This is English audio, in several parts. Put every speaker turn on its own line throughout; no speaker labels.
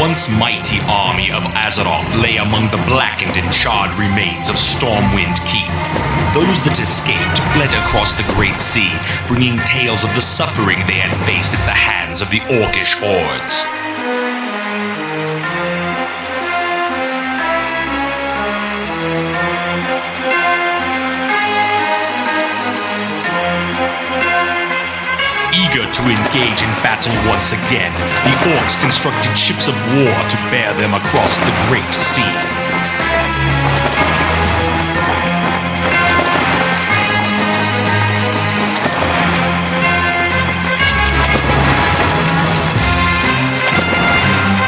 once mighty army of Azeroth lay among the blackened and charred remains of Stormwind Keep. Those that escaped fled across the Great Sea, bringing tales of the suffering they had faced at the hands of the Orcish hordes. Eager to engage in battle once again, the Orcs constructed ships of war to bear them across the Great Sea.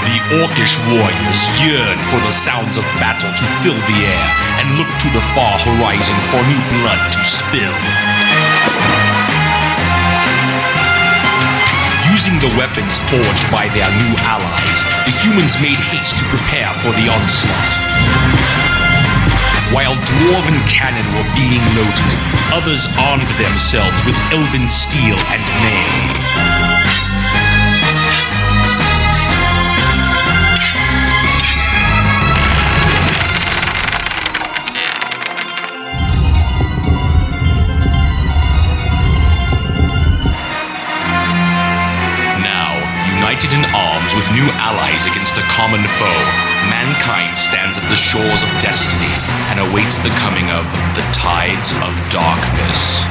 The Orcish warriors yearned for the sounds of battle to fill the air and looked to the far horizon for new blood to spill. Using the weapons forged by their new allies, the humans made haste to prepare for the onslaught. While dwarven cannon were being loaded, others armed themselves with elven steel and mail. United in arms with new allies against a common foe, mankind stands at the shores of destiny and awaits the coming of the Tides of Darkness.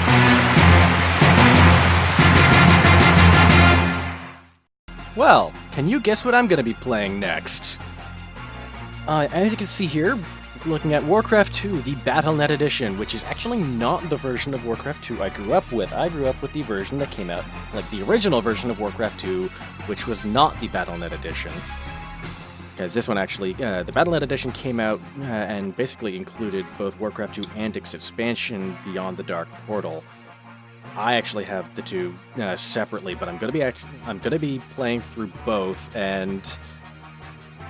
Well, can you guess what I'm going to be playing next? As you can see here, looking at Warcraft 2, the Battle.net edition, which is actually not the version of Warcraft 2 I grew up with. I grew up with the version that came out, like the original version of Warcraft 2, which was not the Battle.net edition. Because this one actually, the Battle.net edition came out and basically included both Warcraft 2 and its expansion Beyond the Dark Portal. I actually have the two separately, but I'm gonna be playing through both, and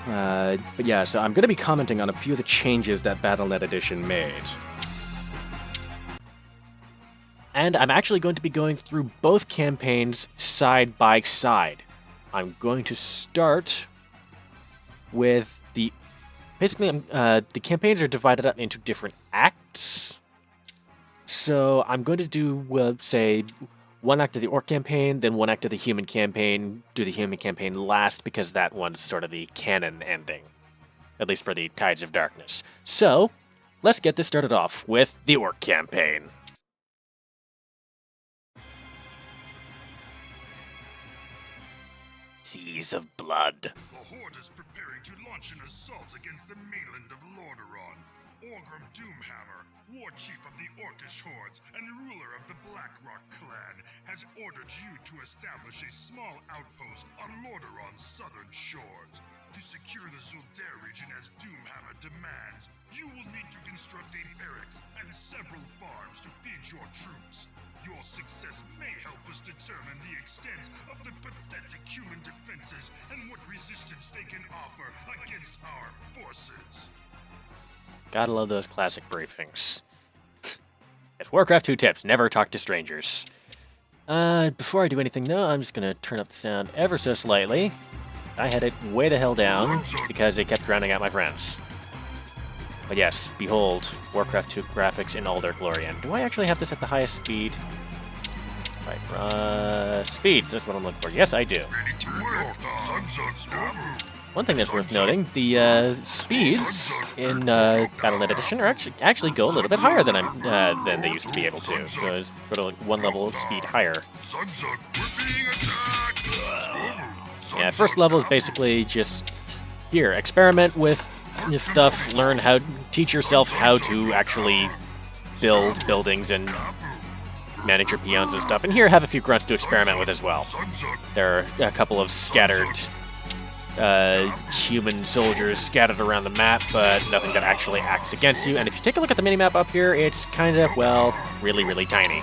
but yeah, so I'm going to be commenting on a few of the changes that Battle.net Edition made. And I'm actually going to be going through both campaigns side by side. I'm going to start with the... Basically, the campaigns are divided up into different acts. So I'm going to do, say, one act of the Orc campaign, then one act of the Human campaign, do the Human campaign last, because that one's sort of the canon ending. At least for the Tides of Darkness. So, let's get this started off with the Orc campaign. Seas of Blood.
The Horde is preparing to launch an assault against the mainland of Lordaeron. Orgrim Doomhammer, war chief of the Orcish hordes and ruler of the Blackrock clan, has ordered you to establish a small outpost on Lordaeron's southern shores. To secure the Zul'Dare region as Doomhammer demands, you will need to construct a barracks and several farms to feed your troops. Your success may help us determine the extent of the pathetic human defenses and what resistance they can offer against our forces.
Gotta love those classic briefings. It's Warcraft 2 tips, never talk to strangers. Before I do anything though, I'm just gonna turn up the sound ever so slightly. I had it way the hell down because it kept drowning out my friends. But yes, behold, Warcraft 2 graphics in all their glory. And do I actually have this at the highest speed? Right, speeds, that's what I'm looking for. Yes, I do. One thing that's worth noting, the speeds in Battle.net Edition are actually go a little bit higher than they used to be able to. So it's sort of like one level of speed higher. Yeah, first level is basically just here, experiment with this stuff, teach yourself how to actually build buildings and manage your peons and stuff. And here, have a few grunts to experiment with as well. There are a couple of scattered human soldiers scattered around the map, but nothing that actually acts against you. And if you take a look at the minimap up here, it's kind of, well, really, really tiny.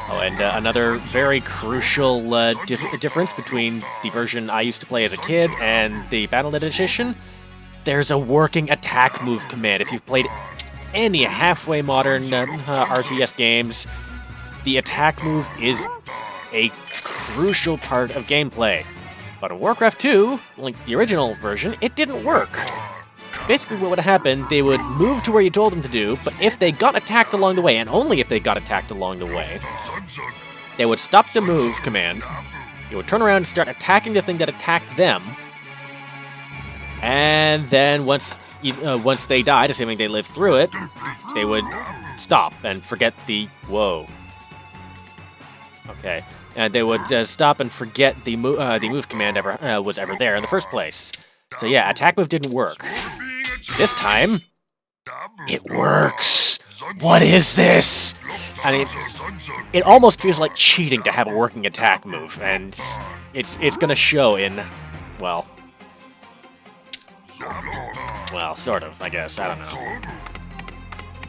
Oh, and another very crucial difference between the version I used to play as a kid and the Battle.net Edition, there's a working attack move command. If you've played any halfway modern RTS games, the attack move is a crucial part of gameplay. But in Warcraft 2, like the original version, it didn't work. Basically what would happen, they would move to where you told them to do, but if they got attacked along the way, and only if they got attacked along the way, they would stop the move command, they would turn around and start attacking the thing that attacked them, and then once they died, assuming they lived through it, they would stop and forget the... Whoa. Okay. And they would stop and forget the move command was ever there in the first place. So yeah, attack move didn't work. This time, it works! What is this? I mean, it almost feels like cheating to have a working attack move, and it's gonna show in, well, sort of, I guess, I don't know.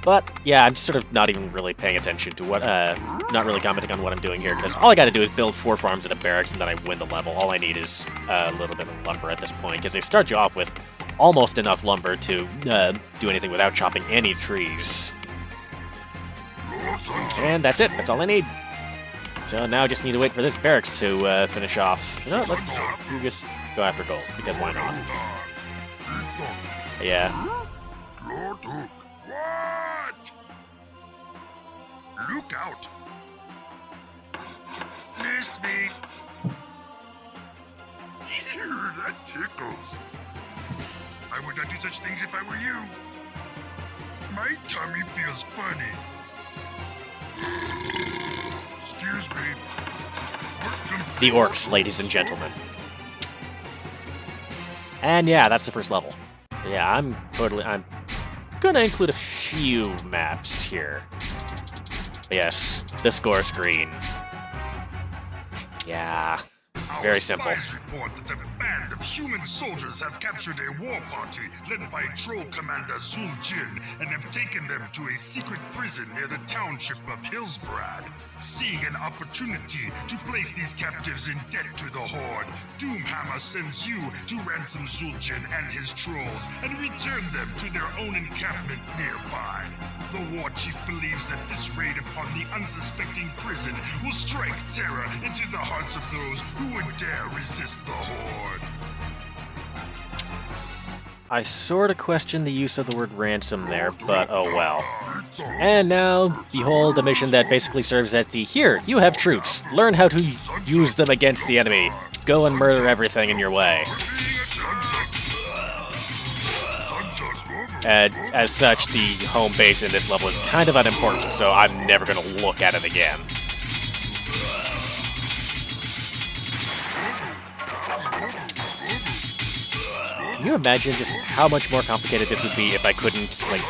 But, yeah, I'm just sort of not even really paying attention to what, not really commenting on what I'm doing here, because all I gotta do is build 4 farms and a barracks, and then I win the level. All I need is a little bit of lumber at this point, because they start you off with almost enough lumber to do anything without chopping any trees. And that's it, that's all I need. So now I just need to wait for this barracks to finish off. You know, let's just go after gold, because why not? Yeah.
Look out! Missed me! Phew, that tickles. I would not do such things if I were you. My tummy feels funny. Excuse me.
The orcs, ladies and gentlemen. And yeah, that's the first level. Yeah, I'm gonna include a few maps here. Yes, the score screen. Yeah, very simple.
Spies report that a band of human soldiers have captured a war party led by Troll Commander Zuljin and have taken them to a secret prison near the township of Hillsbrad. Seeing an opportunity to place these captives in debt to the Horde, Doomhammer sends you to ransom Zuljin and his trolls and return them to their own encampment nearby. The war chief believes that this raid upon the unsuspecting prison will strike terror into the hearts of those who would dare resist the Horde.
I sort of question the use of the word ransom there, but oh well. And now, behold a mission that basically serves as the, here, you have troops, learn how to use them against the enemy. Go and murder everything in your way. As such, the home base in this level is kind of unimportant, so I'm never going to look at it again. Can you imagine just how much more complicated this would be if I couldn't, like,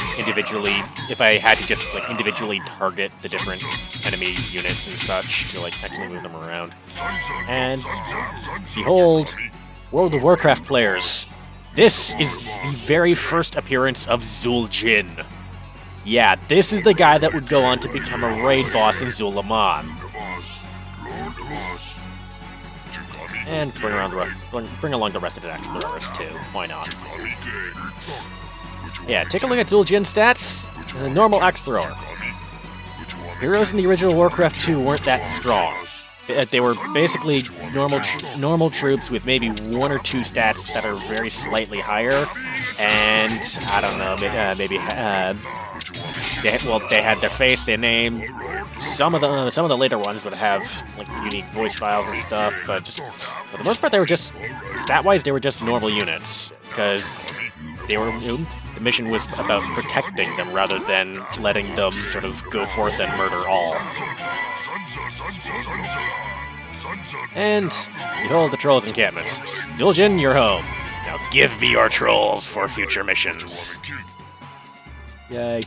if I had to just, like, individually target the different enemy units and such to, like, actually move them around? And, behold, World of Warcraft players, this is the very first appearance of Zuljin. Yeah, this is the guy that would go on to become a raid boss in Zulaman. And bring along the rest of the axe throwers too. Why not? Yeah, take a look at Zuljin's stats. The normal axe thrower. Heroes in the original Warcraft 2 weren't that strong. They were basically normal troops with maybe 1 or 2 stats that are very slightly higher, and I don't know, maybe they had their face, their name. Some of the later ones would have like unique voice files and stuff, but just for the most part, they were just stat-wise they were just normal units because the mission was about protecting them rather than letting them sort of go forth and murder all. And behold the trolls' encampment. Zuljin, you're home. Now give me your trolls for future missions. Yay.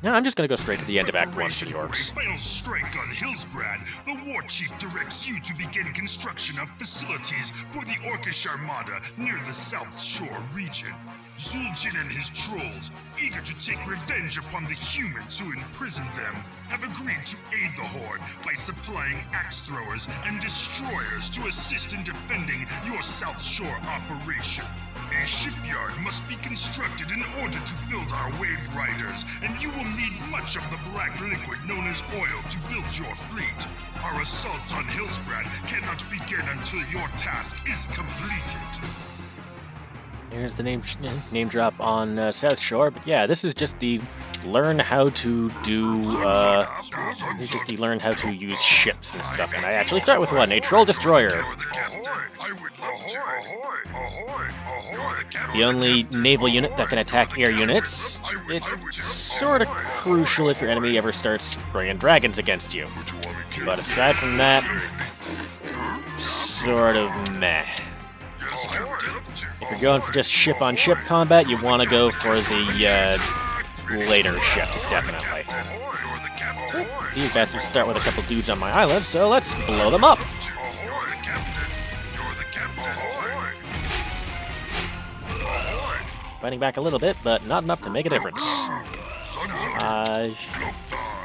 No, I'm just gonna go straight to the end of Act 1 for the orcs.
Final strike on Hillsbrad. The war chief directs you to begin construction of facilities for the Orcish Armada near the South Shore region. Zuljin and his trolls, eager to take revenge upon the humans who imprisoned them, have agreed to aid the Horde by supplying axe throwers and destroyers to assist in defending your South Shore operation. A shipyard must be constructed in order to build our wave riders, and you will need much of the black liquid known as oil to build your fleet. Our assault on Hillsbrad cannot begin until your task is completed.
Here's the name drop on South Shore, but yeah, this is just the learn how to do, this is just the learn how to use ships and stuff, and I actually start with one, a Troll Destroyer. The only naval unit that can attack air units. It's sort of crucial if your enemy ever starts bringing dragons against you. But aside from that, sort of meh. If you're going for just ship-on-ship combat, you want to go for the later ships, definitely. These bastards start with a couple dudes on my island, so let's blow them up. Fighting back a little bit, but not enough to make a difference.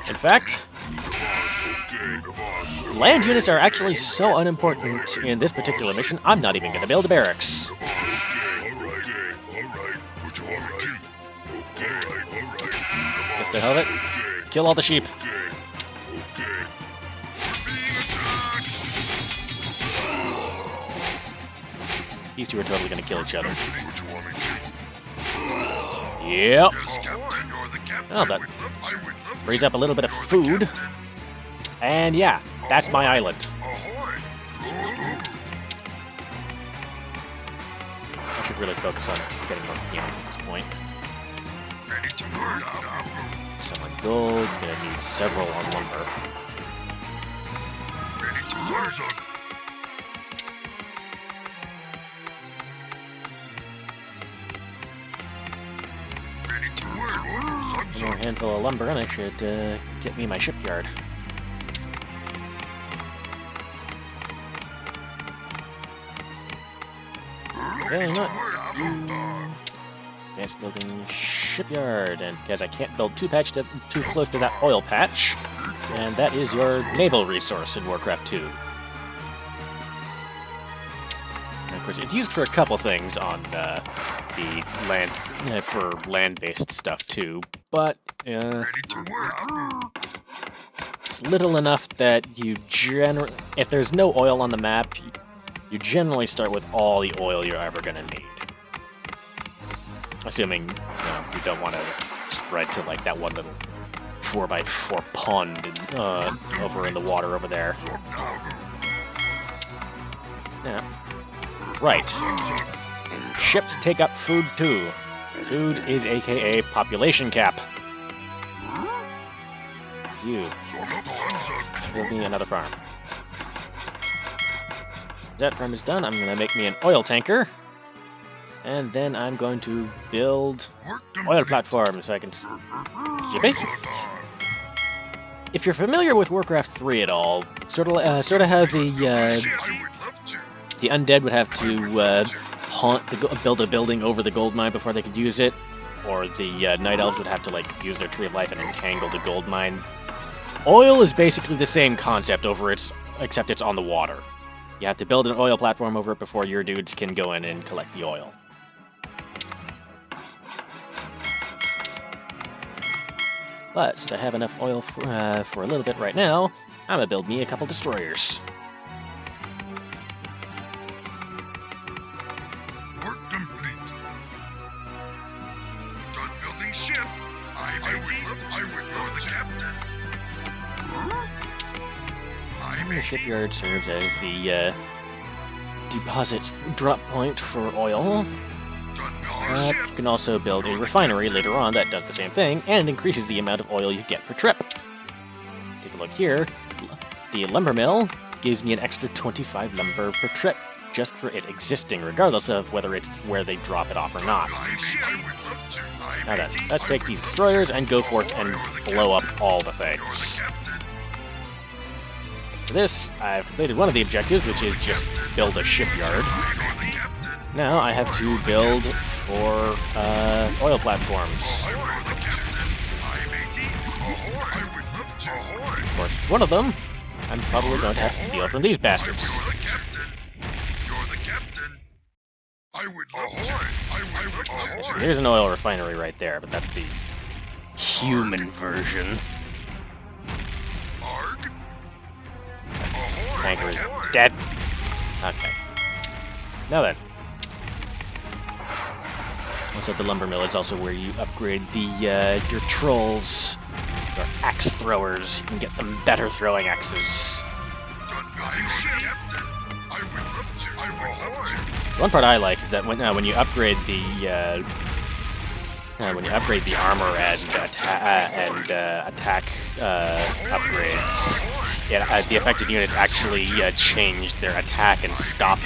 In fact, land units are actually so unimportant in this particular mission, I'm not even going to build a barracks. Just to help it. Kill all the sheep. These two are totally going to kill each other. Yep. Oh, that brings up a little bit of food. And yeah, that's my island. I should really focus on just getting more pianos at this point. Some on gold, gonna need several on lumber. One more handful of lumber and I should get me my shipyard. Okay, not advanced building shipyard, and because I can't build too close to that oil patch, and that is your naval resource in Warcraft 2. And of course, it's used for a couple things on the land for land-based stuff too, but it's little enough that you if there's no oil on the map, you generally start with all the oil you're ever going to need. Assuming you don't want to spread to like that one little 4x4 pond over in the water over there. Yeah. Right. Ships take up food too. Food is aka population cap. You. Build me another farm. That farm is done. I'm going to make me an oil tanker. And then I'm going to build oil platforms so I can... basically... If you're familiar with Warcraft 3 at all, sort of how the undead would have to build a building over the gold mine before they could use it, or the night elves would have to use their tree of life and entangle the gold mine. Oil is basically the same concept except it's on the water. You have to build an oil platform over it before your dudes can go in and collect the oil. But since I have enough oil for a little bit right now, I'm gonna build me a couple destroyers.
Work complete. Done building ship. I would know the captain.
The shipyard serves as the deposit drop point for oil. You can also build a refinery later on that does the same thing and increases the amount of oil you get per trip. Take a look here. The lumber mill gives me an extra 25 lumber per trip just for it existing, regardless of whether it's where they drop it off or not. Now then, let's take these destroyers and go forth and blow up all the things. For this, I've completed one of the objectives, which is just build a shipyard. Now I have to build for oil platforms. Of course, one of them I'm probably going to have to steal from these bastards.
I would love to. I would love
So
to.
here's an oil refinery right there, but that's the human version.
Arg?
Tanker is dead. Okay. Now then. Also, the lumber mill is also where you upgrade the your trolls, your axe throwers. You can get them better throwing axes. One part I like is that when you upgrade the armor and attack upgrades, the affected units actually change their attack and stop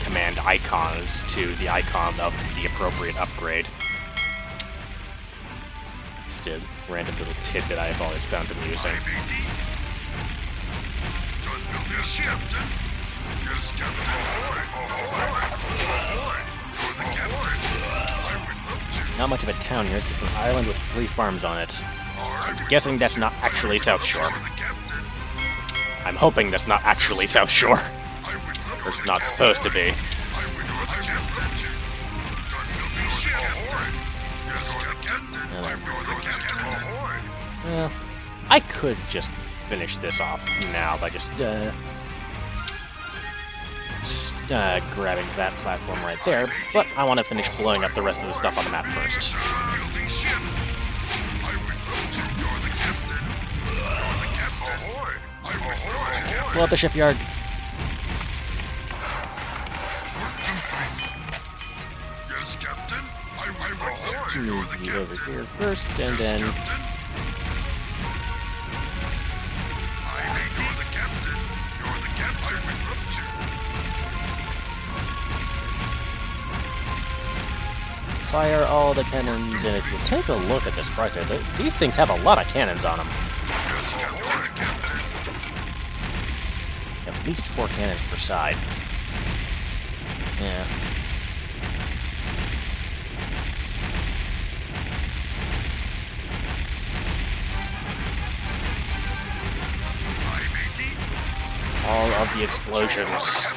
command icons to the icon of the appropriate upgrade. Just a random little tidbit I've always found amusing. Not much of a town here, it's just an island with 3 farms on it. I'm guessing that's not actually South Shore. I'm hoping that's not actually South Shore. Or it's not supposed to be. Well, I could just finish this off now by just grabbing that platform right there, but I want to finish blowing up the rest of the stuff on the map first. Blow up the shipyard. Move you over here first, and then... Fire all the cannons, and if you take a look at this project, these things have a lot of cannons on them. At least 4 cannons per side. Yeah. All of the explosions.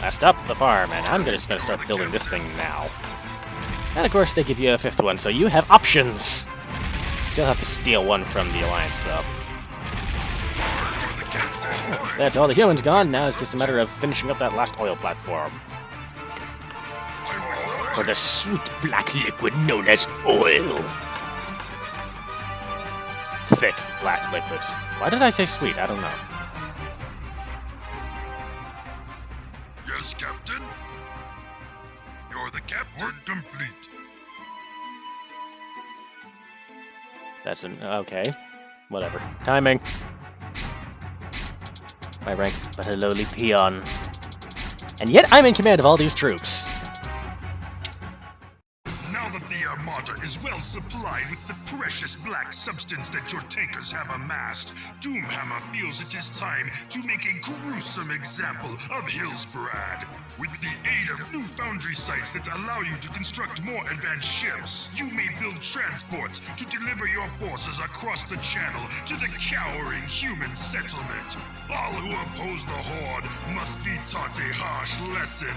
Messed up the farm, and I'm just gonna start building this thing now. And of course, they give you a 5th one, so you have options! Still have to steal one from the Alliance, though. That's all the humans gone, now it's just a matter of finishing up that last oil platform. For the sweet black liquid known as oil. Thick black liquid. Why did I say sweet? I don't know.
Yes, Captain? You're the captain. Work complete.
That's an... okay. Whatever. Timing. My rank is but a lowly peon. And yet I'm in command of all these troops.
Now that the Armada is well supplied with the precious black substance that your tankers have amassed, Doomhammer feels it is time to make a gruesome example of Hillsbrad. With the aid of new foundry sites that allow you to construct more advanced ships, you may build transports to deliver your forces across the channel to the cowering human settlement. All who oppose the Horde must be taught a harsh lesson.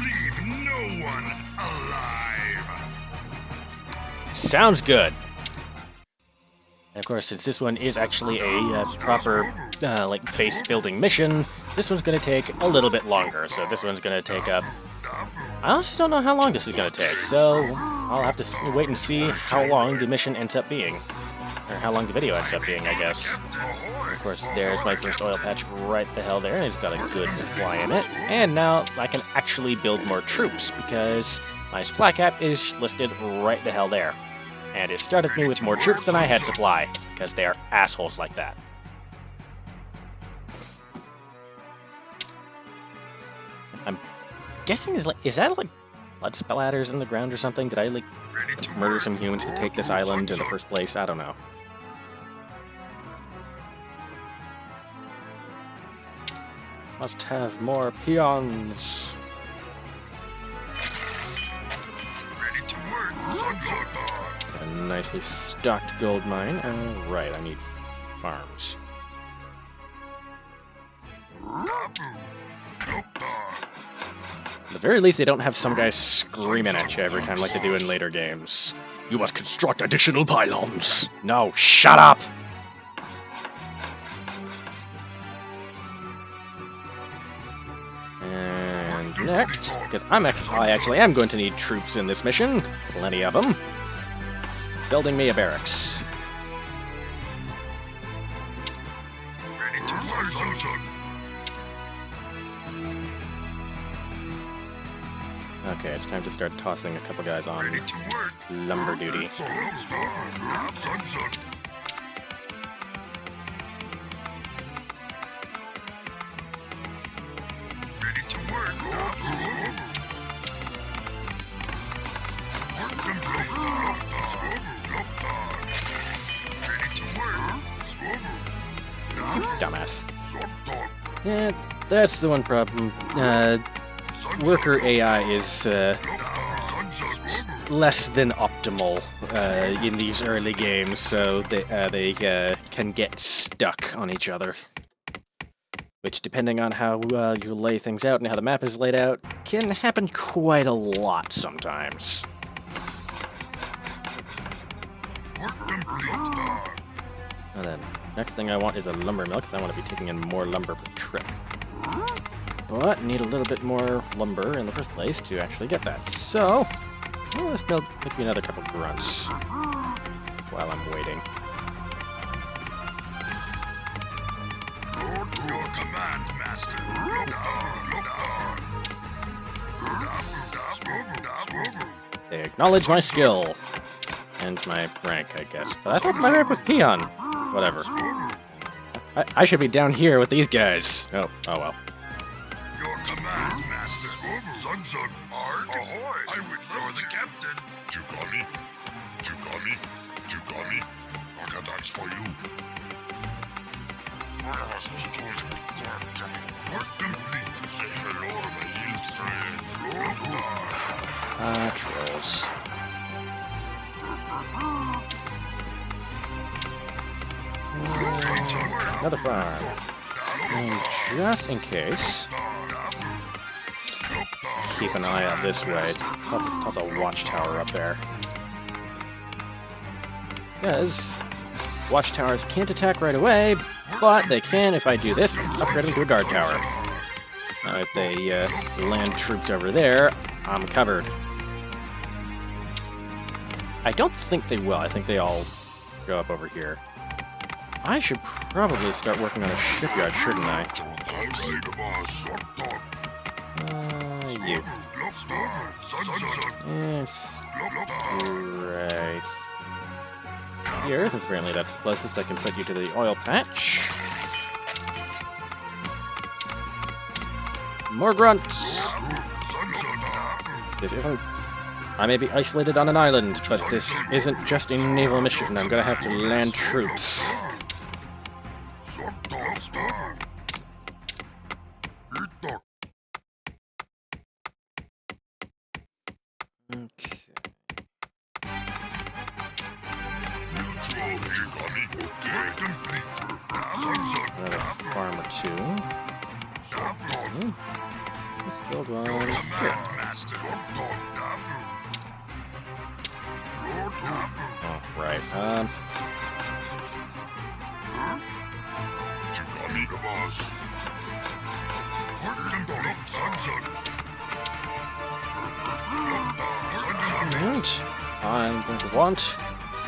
Leave no one alive.
Sounds good. And of course, since this one is actually a proper, base building mission, this one's going to take a little bit longer. So this one's going to take up... I honestly don't know how long this is going to take, so I'll have to wait and see how long the mission ends up being. Or how long the video ends up being, I guess. Of course, there's my first oil patch right the hell there, and it's got a good supply in it. And now I can actually build more troops, because my supply cap is listed right the hell there. And it started me with more troops than I had supply, because they are assholes like that. I'm guessing is that like blood splatters in the ground or something? Did I like murder some humans to take this island in the first place? I don't know. Must have more peons.
Ready to work.
A nicely stocked gold mine. Right, I need farms. the very least, they don't have some guy screaming at you every time like they do in later games. You must construct additional pylons. No, shut up! And next, because I actually am going to need troops in this mission, plenty of them. Building me a barracks.
Ready to work, son.
Okay, it's time to start tossing a couple guys on
Ready to work.
lumber duty.
Ready to work. Work complete. Ready to work.
Dumbass. Yeah, that's the one problem. Worker AI is less than optimal in these early games, so they can get stuck on each other. Which, depending on how you lay things out and how the map is laid out, can happen quite a lot sometimes.
Work complete.
And then, next thing I want is a lumber mill, because I want to be taking in more lumber per trip. But need a little bit more lumber in the first place to actually get that. So, let's make me another couple grunts while I'm waiting.
Your command, master.
They acknowledge my skill. And my rank, I guess. But I thought my rank was peon. Whatever. I should be down here with these guys. Oh well.
Your command, master. Son, Arg. Ahoy. I would lower the captain. Chugami. I got that's for you. Work complete. Say hello to my little friend.
Trolls. Another farm. And just in case, keep an eye out this way. Toss a watchtower up there. Because watchtowers can't attack right away, but they can if I do this, upgrade them to a guard tower. Now if they land troops over there, I'm covered. I don't think they will. I think they all go up over here. I should probably start working on a shipyard, shouldn't I? You. Yes. Right here, since apparently that's the closest I can put you to the oil patch. More grunts! This isn't... I may be isolated on an island, but this isn't just a naval mission. I'm gonna have to land troops. Okay. Another farm or two. Okay. Let's build one here. Oh, right. And I'm going to want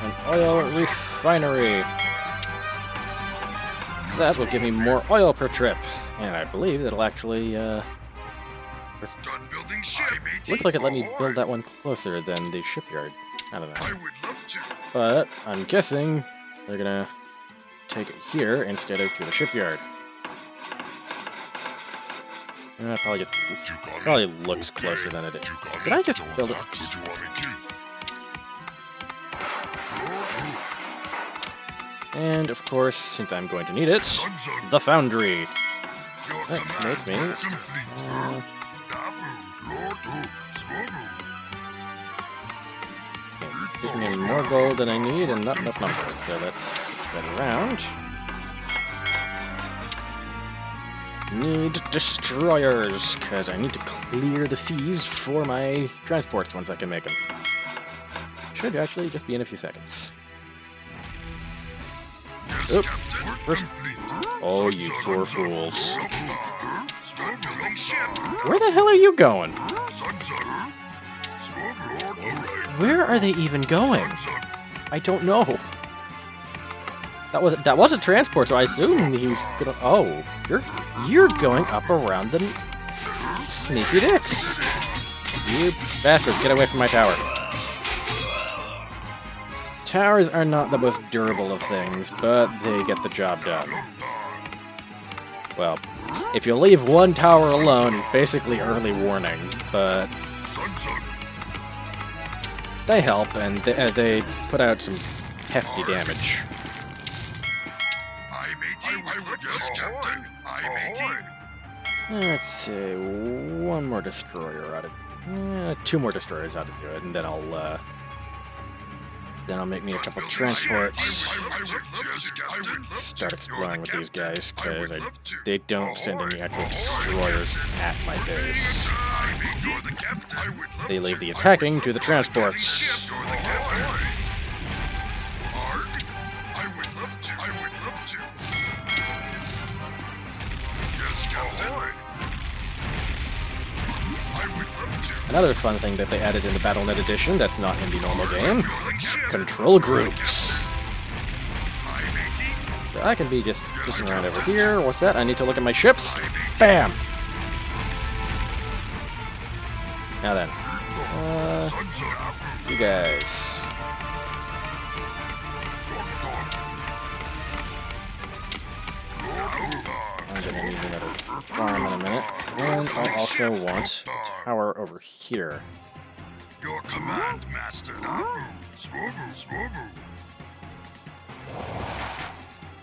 an oil refinery. So that will give me more oil per trip. And I believe it'll actually, looks like it let me build that one closer than the shipyard. I don't know. But I'm guessing they're gonna take it here instead of to the shipyard. Probably looks closer than it is. Did I just build it? And of course, since I'm going to need it, the foundry. Let's make me. Giving me more gold than I need and not enough numbers, so let's switch that around. Need destroyers, because I need to clear the seas for my transports once I can make them. Should actually just be in a few seconds. Oop. First. Oh, you poor fools. Where the hell are you going? Where are they even going? I don't know. That was a transport, so I assume he was gonna. Oh, you're going up around the sneaky dicks. You bastards, get away from my tower. Towers are not the most durable of things, but they get the job done. Well, if you leave one tower alone, it's basically early warning, but they help, and they put out some hefty damage. Let's see, one more destroyer ought to... two more destroyers ought to do it, and then I'll make me a couple transports. Start exploring with these guys, because they don't send any actual destroyers at my base. They leave the attacking to the transports. Another fun thing that they added in the BattleNet edition that's not in the normal game. Control groups. So I can be just pushing around over here. What's that? I need to look at my ships. Bam! Now then. You guys. I'm gonna need another farm in a minute. And I also want a tower over here.
Your command, Master.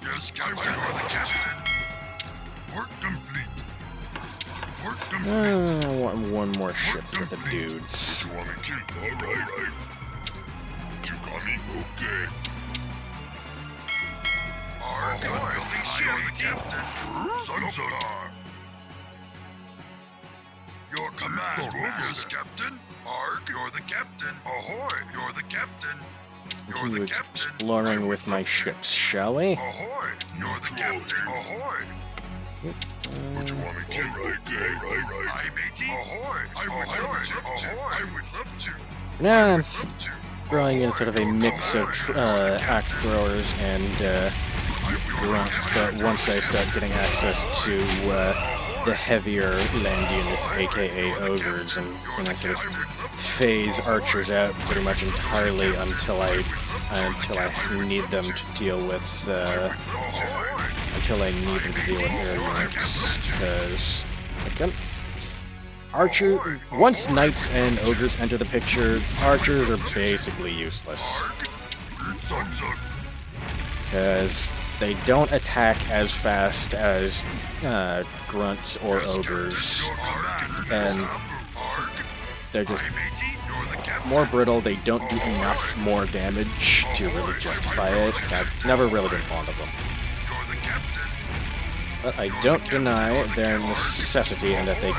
Yes, Captain, you're the captain. Work complete. Work complete.
I want one more ship for the dudes.
You want me to keep? All right. You got me? Okay. Our building ship, Captain. Sunsonar. Your command, yes, Captain. Arg, you're the captain. Ahoy, you're the captain.
Continue exploring with my ships, shall we?
Ahoy, you're the captain. Ahoy. What you want me to? Right. I matey. Ahoy. I would love to.
Now I'm throwing in sort of a mix of axe throwers and grunts, but once I start getting access to the heavier land units, aka ogres, and I sort of phase archers out pretty much entirely until I need them to deal with air units, because once knights and ogres enter the picture, archers are basically useless. Because they don't attack as fast as grunts or ogres, and they're just more brittle. They don't do enough more damage to really justify it, so I've never really been fond of them. But I don't deny their necessity and that they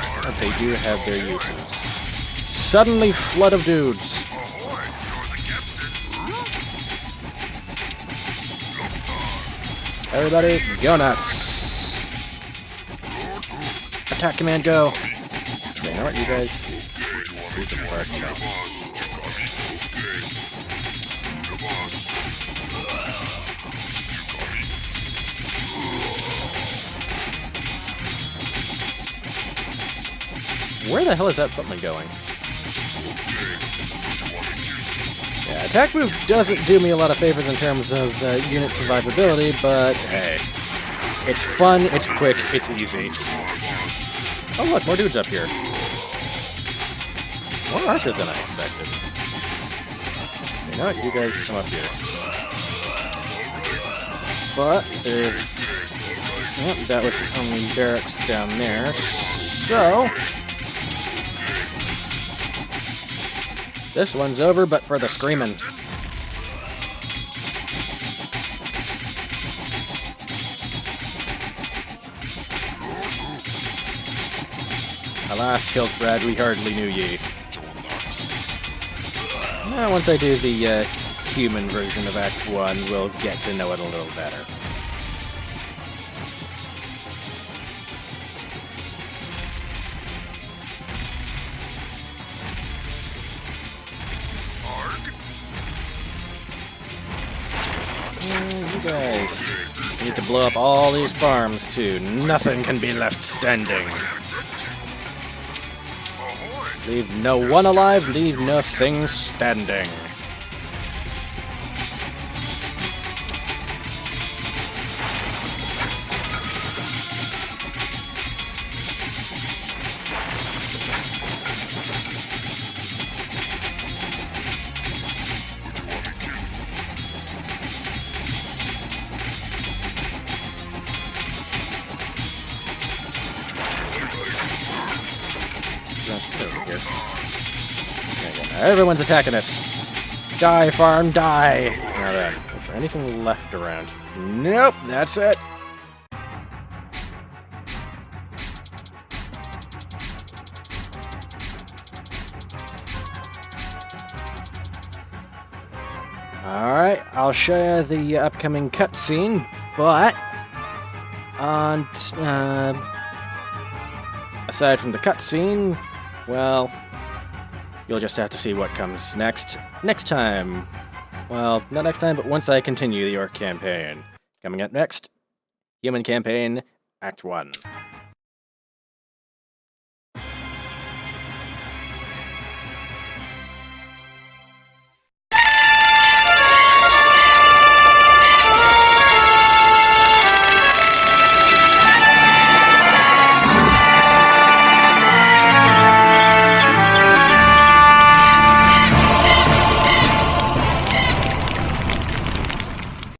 do have their uses. Suddenly, flood of dudes. Everybody, go nuts! Attack command, go! Okay, you know what, you guys? You just work, you know. Where the hell is that footman going? Yeah, attack move doesn't do me a lot of favors in terms of unit survivability, but hey. It's fun, it's quick, it's easy. Oh look, more dudes up here. More archers than I expected. You know what, you guys come up here. But there's... Yep, that was only barracks down there, so... This one's over, but for the screaming. Alas, Hillsbrad, we hardly knew ye. Now, once I do the human version of Act 1, we'll get to know it a little better. You guys need to blow up all these farms, too. Nothing can be left standing. Leave no one alive, leave nothing standing. Everyone's attacking it. Die, farm, die! Now then, is there anything left around? Nope, that's it. Alright, I'll show you the upcoming cutscene, but aside from the cutscene, well, you'll just have to see what comes next time. Well, not next time, but once I continue the Orc campaign. Coming up next, Human Campaign, Act 1.